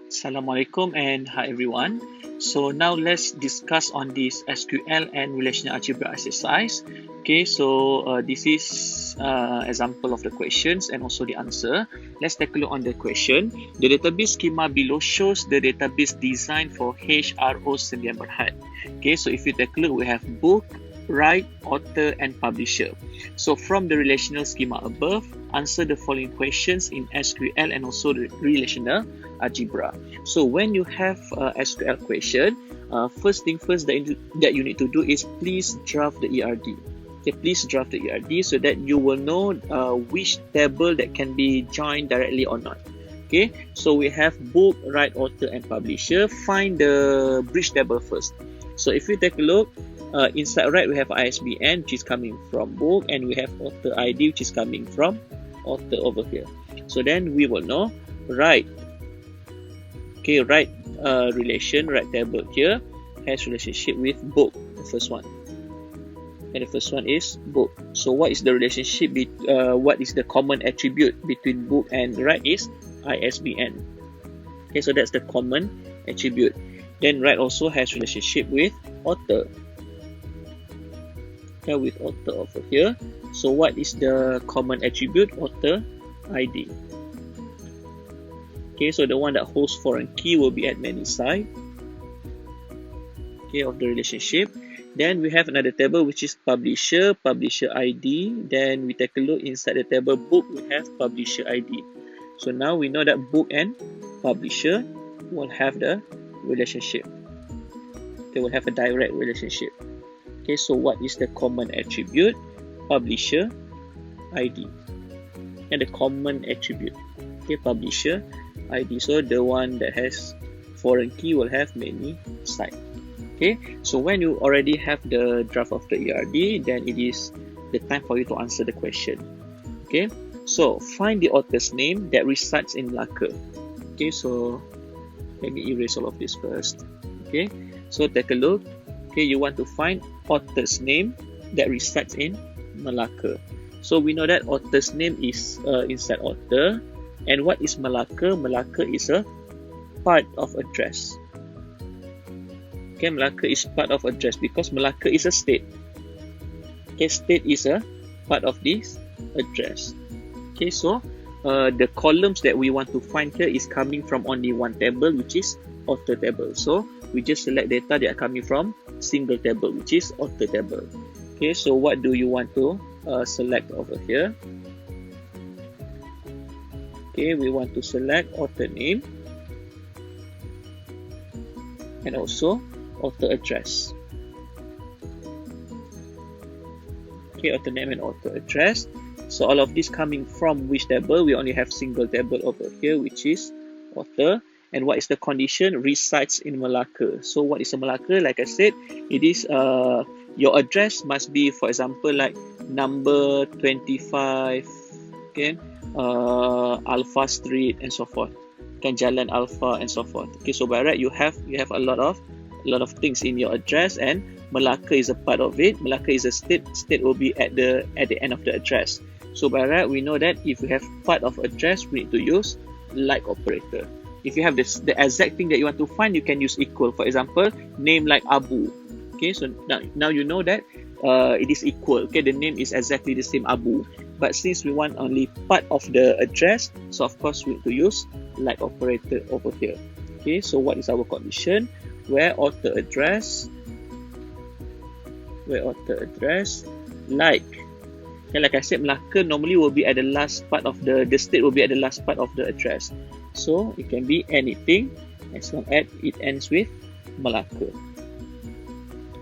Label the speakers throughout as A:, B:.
A: Assalamualaikum and hi everyone. So now let's discuss on this SQL and relational algebra exercise. Okay, so this is example of the questions and also the answer. Let's take a look on the question. The database schema below shows the database design for HRO Sdn Bhd. Okay, so if you take a look, we have book, write, author and publisher. So from the relational schema above, answer the following questions in SQL and also the relational algebra. So when you have a SQL question, first thing first that you need to do is please draft the ERD. Okay, please draft the ERD so that you will know which table that can be joined directly or not. Okay, so we have book, write, author and publisher. Find the bridge table first. So if you take a look, inside right we have ISBN which is coming from book, and we have author ID which is coming from author over here. So then we will know write. Okay, write relation, write table here has relationship with book, the first one. And the first one is book. So what is the relationship, what is the common attribute between book and write is ISBN. Okay, so that's the common attribute. Then write also has relationship with author. Okay, with author over here. So what is the common attribute? Author ID. Okay, so the one that holds foreign key will be at many side. Okay, of the relationship. Then we have another table which is publisher, publisher ID. Then we take a look inside the table book, we have publisher ID. So now we know that book and publisher will have the relationship. They will have a direct relationship. Okay, so what is the common attribute? Publisher ID. And the common attribute. Okay, publisher ID. So the one that has foreign key will have many sides. Okay, so when you already have the draft of the ERD, then it is the time for you to answer the question. Okay, so find the author's name that resides in Malacca. Okay, so let me erase all of this first. Okay, so take a look. Okay, you want to find author's name that resides in Malacca. So we know that author's name is inside author. And what is Malacca? Malacca is a part of address. Okay, Malacca is part of address because Malacca is a state. Okay, state is a part of this address. Okay, so the columns that we want to find here is coming from only one table, which is author table. So we just select data that are coming from single table, which is author table. Okay, so what do you want to select over here? Okay, we want to select author name and also author address. Okay, author name and author address. So all of this coming from which table? We only have single table over here, which is author. And what is the condition? Resides in Malacca. So what is a Malacca? Like I said, it is your address must be, for example, like number 25, okay, Alpha Street and so forth. Kan Jalan Alpha and so forth. Okay, so by right you have a lot of things in your address, and Malacca is a part of it. Malacca is a state. State will be at the end of the address. So by right we know that if we have part of address, we need to use like operator. If you have the exact thing that you want to find, you can use equal. For example, name like Abu. Okay, so now you know that it is equal. Okay, the name is exactly the same, Abu. But since we want only part of the address, so of course we need to use like operator over here. Okay, so what is our condition? Where author address, like. Okay, like I said, Malacca normally will be at the last part of the state will be at the last part of the address. So it can be anything as long as it ends with Malacca.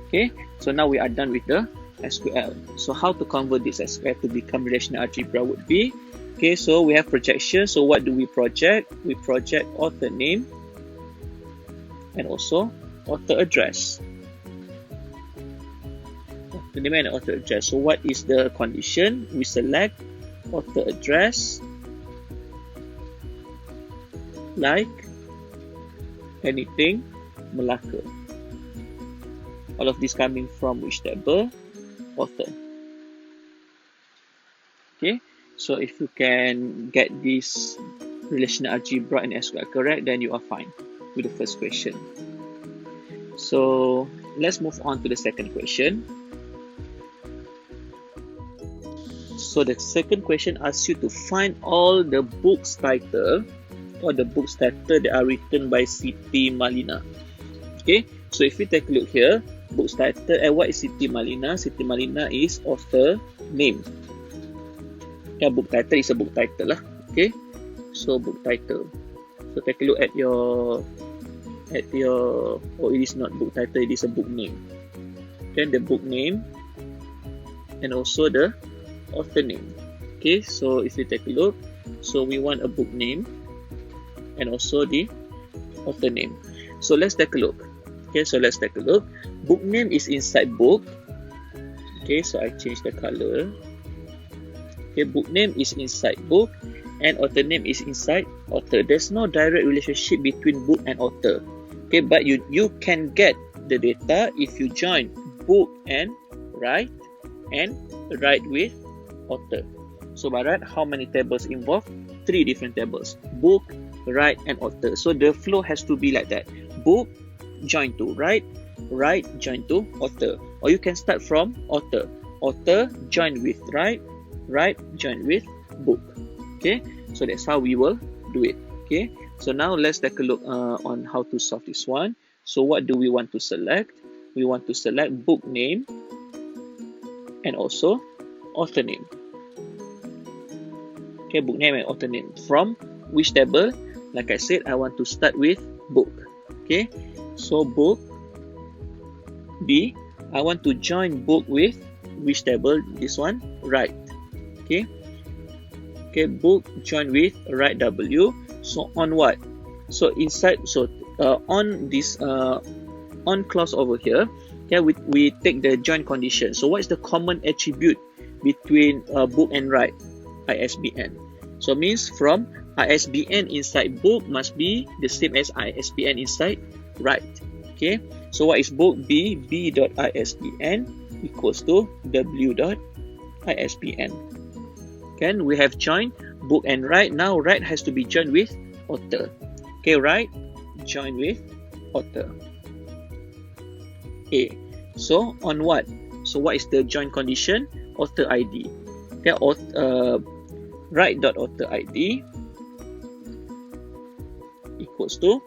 A: Okay, so now we are done with the SQL. So how to convert this SQL to become relational algebra would be, okay, so we have projection. So what do we project? We project author name and also author address. Author name and author address. So what is the condition? We select author address like anything Malacca. All of this coming from which table? Author. Okay, so if you can get this relational algebra and SQL correct, then you are fine with the first question. So let's move on to the second question. So the second question asks you to find all the books title that are written by Siti Malina. Okay, so if we take a look here, books title, and what is Siti Malina? Siti Malina is author name. Okay, book title is a book title lah. Okay, so book title. So take a look at your it is not book title, it is a book name. Then the book name and also the author name. Okay, so if you take a look, so we want a book name and also the author name. So let's take a look. Okay, so let's take a look. Book name is inside book. Okay, so I change the color. Okay, book name is inside book and author name is inside author. There's no direct relationship between book and author. Okay, but you can get the data if you join book and write with author. So by right, how many tables involved? 3 different tables: book, write, and author. So the flow has to be like that: book join to write, write join to author. Or you can start from author, author join with write, write join with book. Okay, so that's how we will do it. Okay, so now let's take a look on how to solve this one. So what do we want to select? We want to select book name and also author name. Okay, book name and author name. From which table? Like I said, I want to start with book. Okay, so book B, I want to join book with which table? This one, write. Okay, okay, book join with write W. So on what? So inside, so on this on clause over here, okay, we take the join condition. So what is the common attribute between book and write? ISBN. So means from ISBN inside book must be the same as ISBN inside write. Okay, so what is book? B.ISBN equals to W.ISBN. Can we have joined book and write? Now write has to be joined with author. Okay, write join with author. A. So on what? So what is the join condition? Author ID. Okay, write.author ID equals to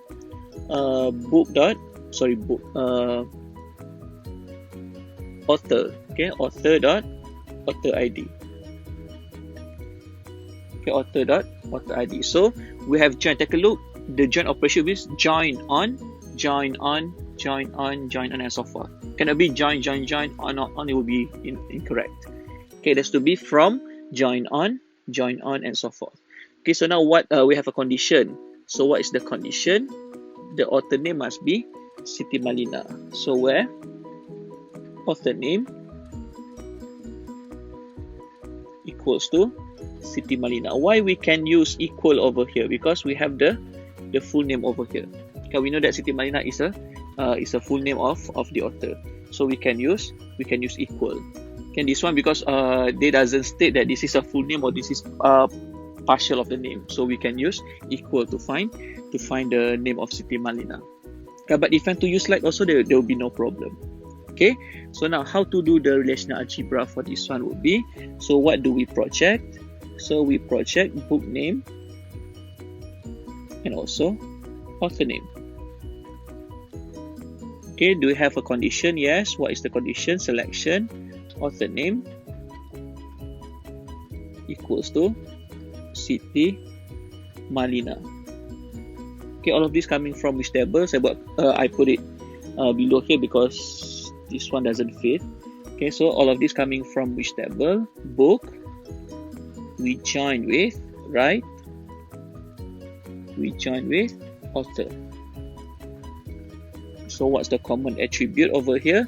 A: author. Okay, author.author ID. Okay, author.author ID. So we have join. Take a look. The join operation is join on, and so forth. Cannot be join, on. It will be incorrect. Okay, that's to be from, join on, and so forth. Okay, so now what? We have a condition. So what is the condition? The author name must be Siti Malina. So where author name equals to Siti Malina. Why we can use equal over here? Because we have the full name over here. Okay, we know that Siti Malina is a full name of the author. So we can use equal. Okay, this one because they doesn't state that this is a full name or this is partial of the name. So we can use equal to find the name of Siti Malina. Okay, but if I want to use like also there will be no problem. Okay, so now how to do the relational algebra for this one would be, so what do we project? So we project book name and also author name. Okay, do we have a condition? Yes. What is the condition? Selection author name equals to Siti Malina. Okay, all of this coming from which table? I put it below here because this one doesn't fit. Okay, so all of this coming from which table? Book. We join with write. We join with author. So what's the common attribute over here?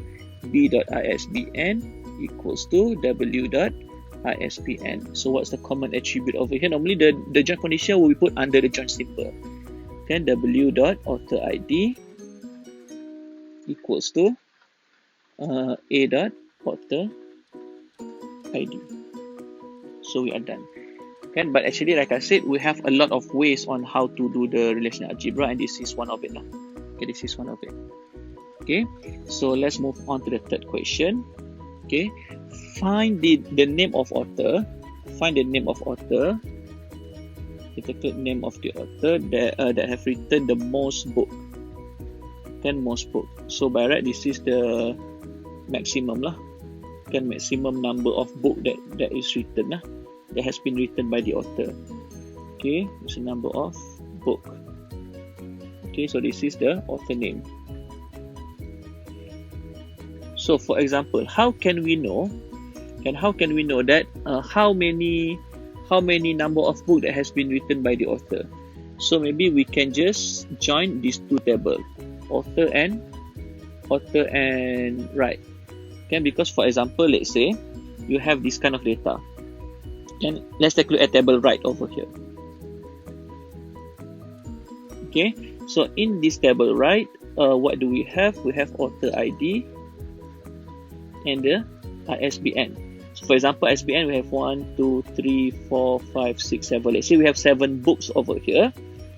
A: B.ISBN equals to W.ISBN. So what's the common attribute over here? Normally the join condition will be put under the join symbol. Then W.author ID equals to A.author ID. So we are done. But actually, like I said, we have a lot of ways on how to do the relational algebra, and this is one of it. Okay, this is one of it. Okay, so let's move on to the third question. Okay, find the name of author. Find the name of author. The name of the author that have written the most book. Most book. So by right, this is the maximum lah. Maximum number of book that is written lah, that has been written by the author. Okay, it's a number of book. Okay, so this is the author name. So for example, how can we know that how many number of book that has been written by the author? So maybe we can just join these two tables, author and write. Okay, because for example, let's say you have this kind of data, and let's take a look at table right over here. Okay, so in this table right, what do we have? We have author ID and the ISBN. So for example, ISBN we have 1, 2, 3, 4, 5, 6, 7. Let's say we have 7 books over here,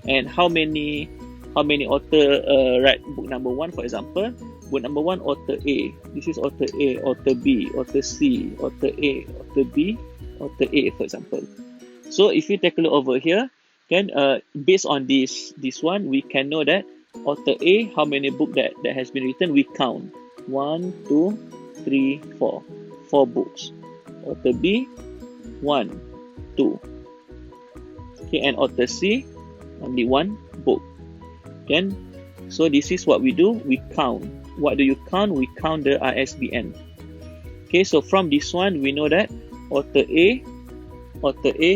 A: and how many author write book number 1, for example. Book number 1, author A. This is author A, author B, author C, author A, author B, author A, for example. So if you take a look over here, based on this one, we can know that author A, how many book that has been written, we count 1, 2, 3, 4. 4 books. Author B, 1, 2. Okay, and author C, only 1 book. So this is what we do. We count. What do you count? We count the ISBN. Okay, so from this one, we know that author A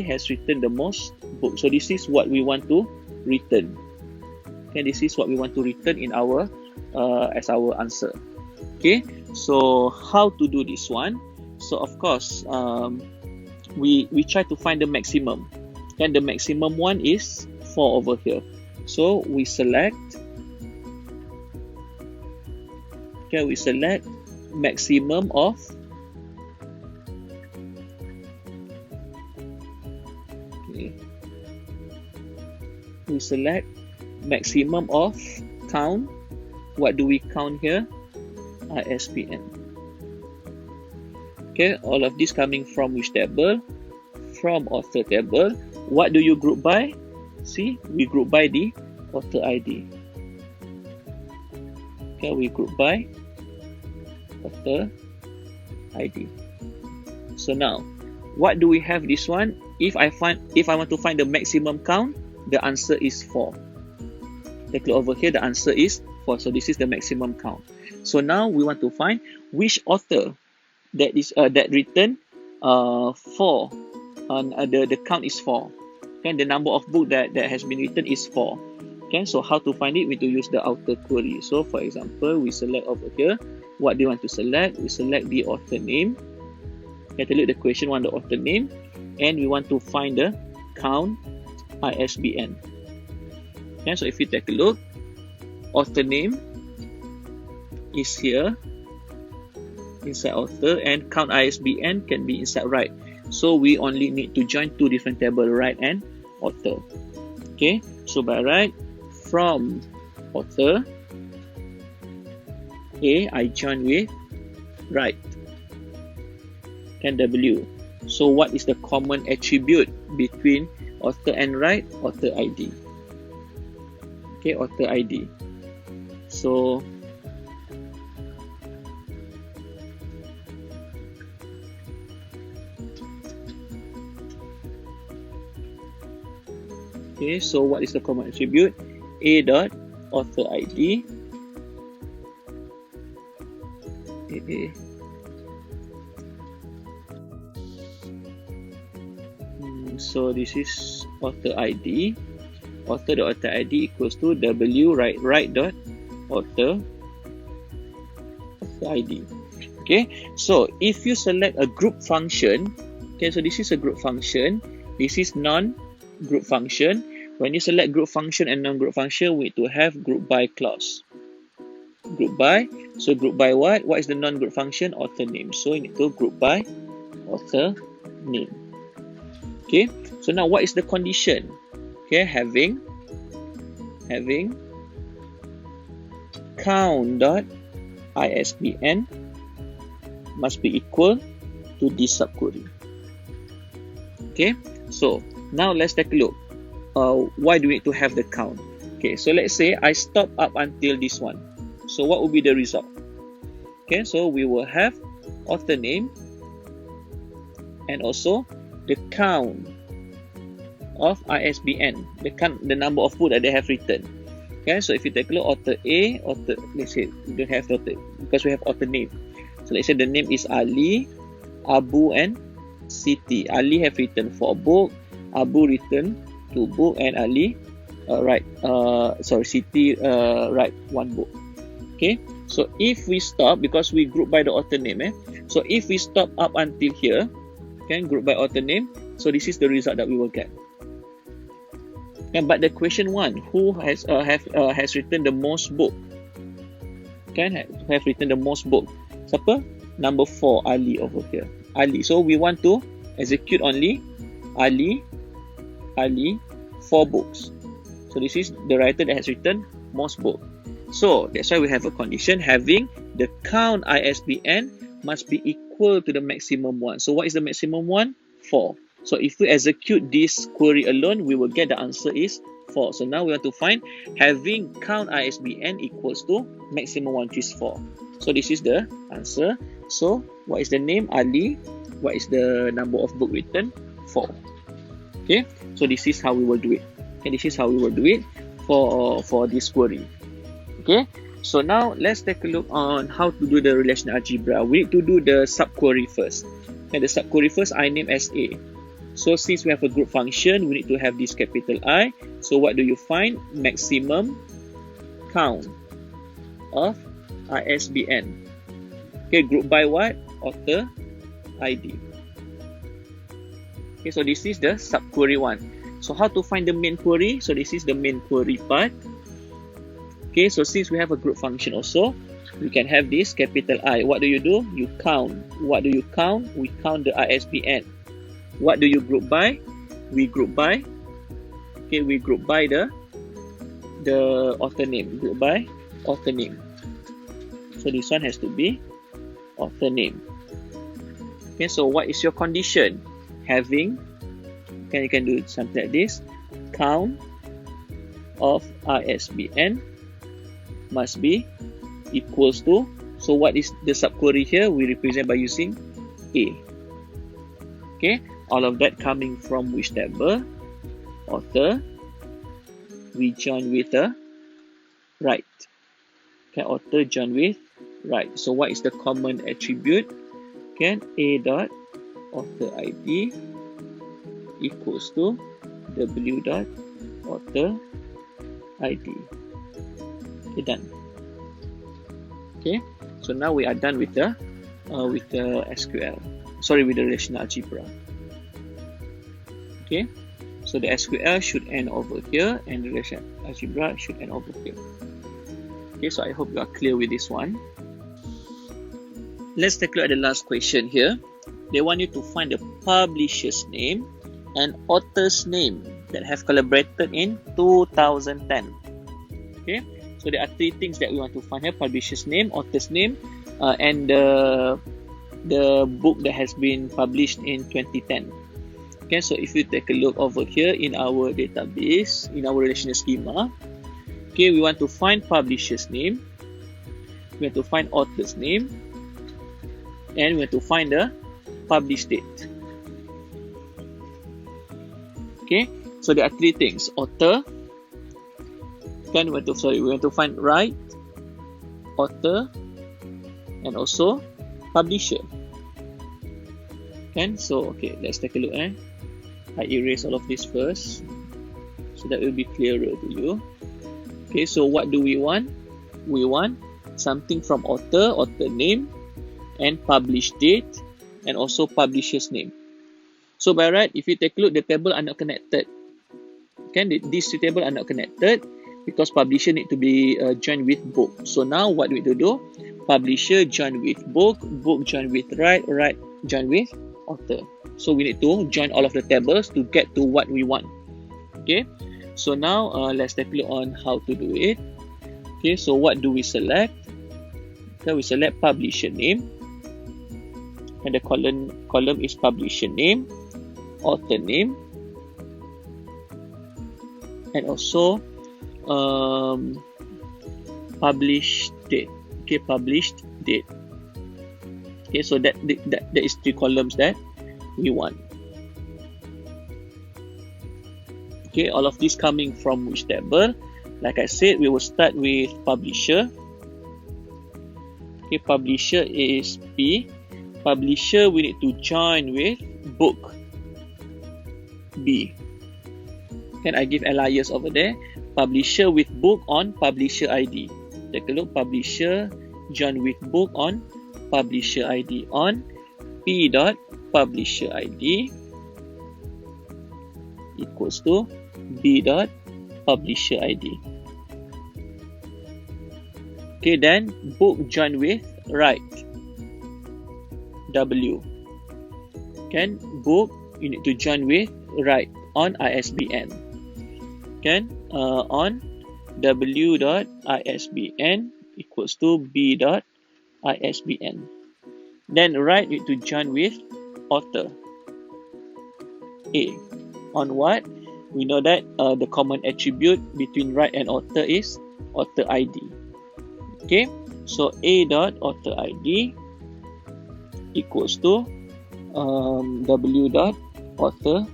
A: has written the most books. So this is what we want to return. Okay, this is what we want to return in our as our answer. Okay, so how to do this one? So of course, we try to find the maximum. And the maximum one is 4 over here. So we select. Okay, we select maximum of we select maximum of count. What do we count here? ISBN. Okay, all of this coming from which table? From author table. What do you group by? See, we group by the author ID. Okay, we group by author ID. So now, what do we have this one? If I want to find the maximum count, the answer is 4. Take a look over here, the answer is 4. So this is the maximum count. So now we want to find which author that is that written 4. The count is 4. Okay, the number of book that has been written is 4. Okay, so how to find it? We to use the outer query. So for example, we select over here. What do you want to select? We select the author name. Okay, take a look at the question one, the author name, and we want to find the count ISBN. Okay, so if you take a look, author name is here inside author, and count ISBN can be inside right. So we only need to join 2 different tables, right and author. Okay, so by right, from author A, I join with right. And W. So what is the common attribute between author and right? Author ID. Okay, author ID. So okay, so what is the common attribute? A dot author ID. So this is author ID. Author dot author ID equals to W right dot author ID. Okay, so if you select a group function, okay, so this is a group function, this is non-group function. When you select group function and non-group function, we need to have group by clause. Group by, so group by what? What is the non-group function? Author name. So you need to group by author name. Okay, so now what is the condition? Okay, having count.isbn must be equal to this subquery. Okay, so now let's take a look. Why do we need to have the count? Okay, so let's say I stop up until this one. So what will be the result? Okay, so we will have author name and also the count of ISBN, the number of book that they have written. Okay, so if you take a look, author A, let's say we don't have author because we have author name. So let's say the name is Ali, Abu and Siti. Ali have written 4 books, Abu written 2 books, and Ali Siti write 1 book. Okay, so if we stop, because we group by the author name, so if we stop up until here, okay, group by author name, so this is the result that we will get. Okay, but the question 1, who has written the most book? Can have written the most book? Siapa? Number 4, Ali over here. Ali. So we want to execute only Ali 4 books. So this is the writer that has written most book. So that's why we have a condition having the count ISBN must be equal to the maximum one. So what is the maximum one? 4. So if we execute this query alone, we will get the answer is 4. So now we want to find having count ISBN equals to maximum one, which is 4. So this is the answer. So what is the name? Ali. What is the number of book written? 4. Okay. So this is how we will do it. Okay, this is how we will do it for this query. Okay. So now let's take a look on how to do the relational algebra. We need to do the subquery first. Okay, the subquery first I name as A. So since we have a group function, we need to have this capital I. So what do you find? Maximum count of ISBN. Okay, group by what? Author ID. Okay, so this is the subquery one. So how to find the main query? So this is the main query part. Okay, so since we have a group function also, we can have this capital I. What do? You count. What do you count? We count the ISBN. What do you group by? We group by. Okay, we group by the author name. Group by author name. So this one has to be author name. Okay, so what is your condition? Having, okay, you can do something like this. Count of ISBN must be equals to. So what is the subquery here? We represent by using A. Okay, all of that coming from which table? Author. We join with a right. Okay, author join with right. So what is the common attribute? Okay, A dot author ID equals to W dot author ID. Okay, done. Okay, so now we are done with the SQL. Sorry, with the relational algebra. Okay, so the SQL should end over here, and the relational algebra should end over here. Okay, so I hope you are clear with this one. Let's take a look at the last question here. They want you to find the publisher's name and author's name that have collaborated in 2010. Okay, so there are 3 things that we want to find here: publisher's name, author's name, and the book that has been published in 2010. Okay, so if you take a look over here in our database, in our relational schema, okay, we want to find publisher's name, we want to find author's name, and we want to find the published date. Okay, so there are 3 things: author, then we want to find right, author, and also publisher. Okay, so okay, let's take a look. I erase all of this first, so that will be clearer to you. Okay, so what do we want? We want something from author name, and published date, and also publisher's name. So by right, if you take a look, the table are not connected. Okay, these 2 tables are not connected because publisher need to be joined with book. So now what we need to do? Publisher join with book, book join with right, right join with author. So we need to join all of the tables to get to what we want. Okay, so now let's take a look on how to do it. Okay, so what do we select? Okay, we select publisher name, and the column is publisher name, author name, and also published date. Okay, published date. Okay, so that is 3 columns that we want. Okay, all of this coming from which table? Like I said, we will start with publisher. Okay, publisher is P. Publisher, we need to join with book, B. Can I give alias over there? Publisher with book on publisher ID. Take a look, publisher join with book on publisher ID on P dot publisher ID equals to B dot publisher ID. Okay, then book join with write, W. Can book you need to join with write on ISBN. Can on W dot ISBN equals to B dot ISBN. Then write you need to join with author, A. On what? We know that the common attribute between write and author is author ID. Okay, so A dot author ID equals to W dot author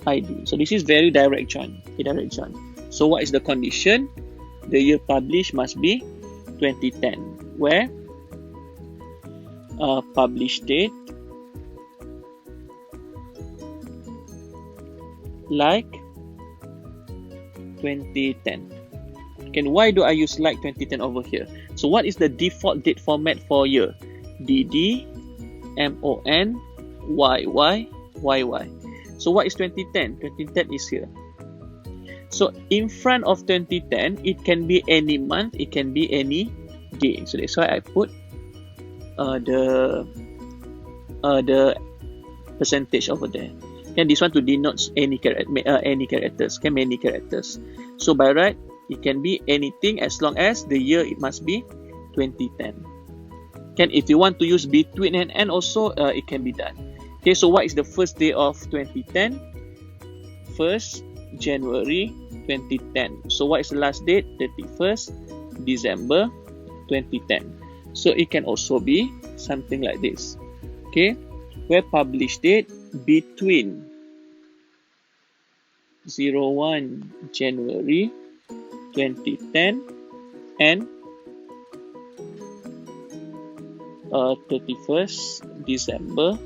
A: ID. So this is very direct join. Direct join. So what is the condition? The year published must be 2010. Where publish date like 2010. And why do I use like 2010 over here? So what is the default date format for year? DD, MON, YY, YY. So what is 2010? 2010 is here. So in front of 2010, it can be any month, it can be any day. So that's why I put the percentage over there. And this one to denote any characters, many characters. So by right, it can be anything as long as the year it must be 2010. If you want to use between and end also, it can be done. Okay, so what is the first day of 2010? 1st January 2010. So what is the last date? 31st December 2010. So it can also be something like this. Okay, where publish date between 01 January 2010 and 31st December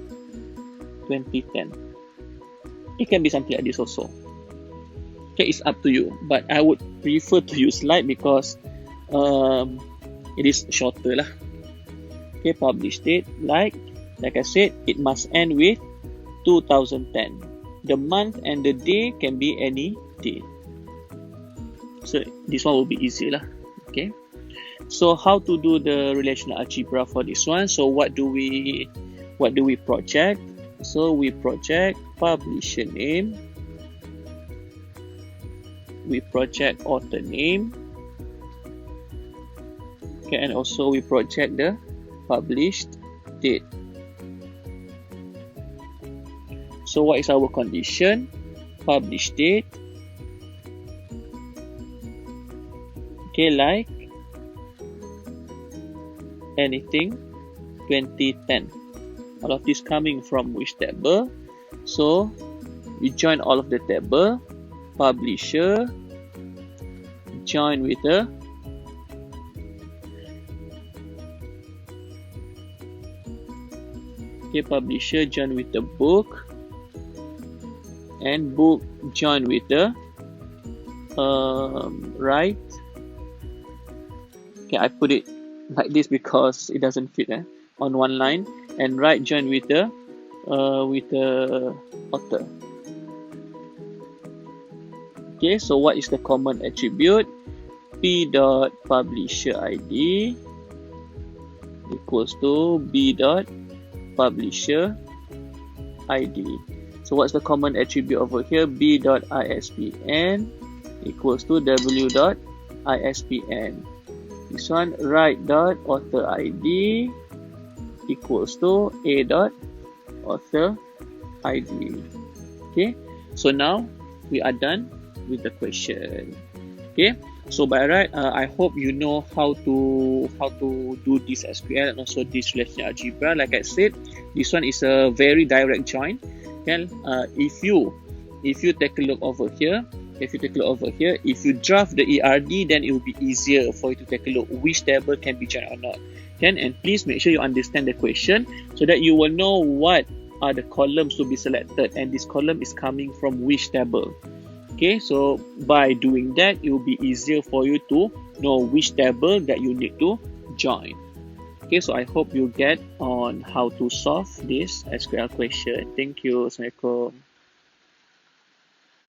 A: 2010. It can be something like this also. Okay, it's up to you, but I would prefer to use like because it is shorter lah. Okay, publish date like I said, it must end with 2010. The month and the day can be any day. So this one will be easy lah. Okay. So how to do the relational algebra for this one? So what do we project? So we project publisher name, we project author name, okay, and also we project the published date. So what is our condition? Published date, okay, like anything 2010. All of this coming from which table? So we join all of the table. Publisher join with the publisher join with the book, and book join with the write. Okay, I put it like this because it doesn't fit on one line, and write join with the author. Okay, so what is the common attribute? P dot publisher ID equals to B dot publisher ID. So what's the common attribute over here? b.ispn equals to w.ispn. This one, write.author ID equals to a.author ID. Okay, so now we are done with the question. Okay, so by right, I hope you know how to do this SQL and also this relational algebra. Like I said, this one is a very direct join. Okay, if you take a look over here, if you draft the ERD, then it will be easier for you to take a look which table can be joined or not. Okay, and please make sure you understand the question so that you will know what are the columns to be selected, and this column is coming from which table. Okay, so by doing that, it will be easier for you to know which table that you need to join. Okay, so I hope you get on how to solve this SQL question. Thank you. Assalamualaikum.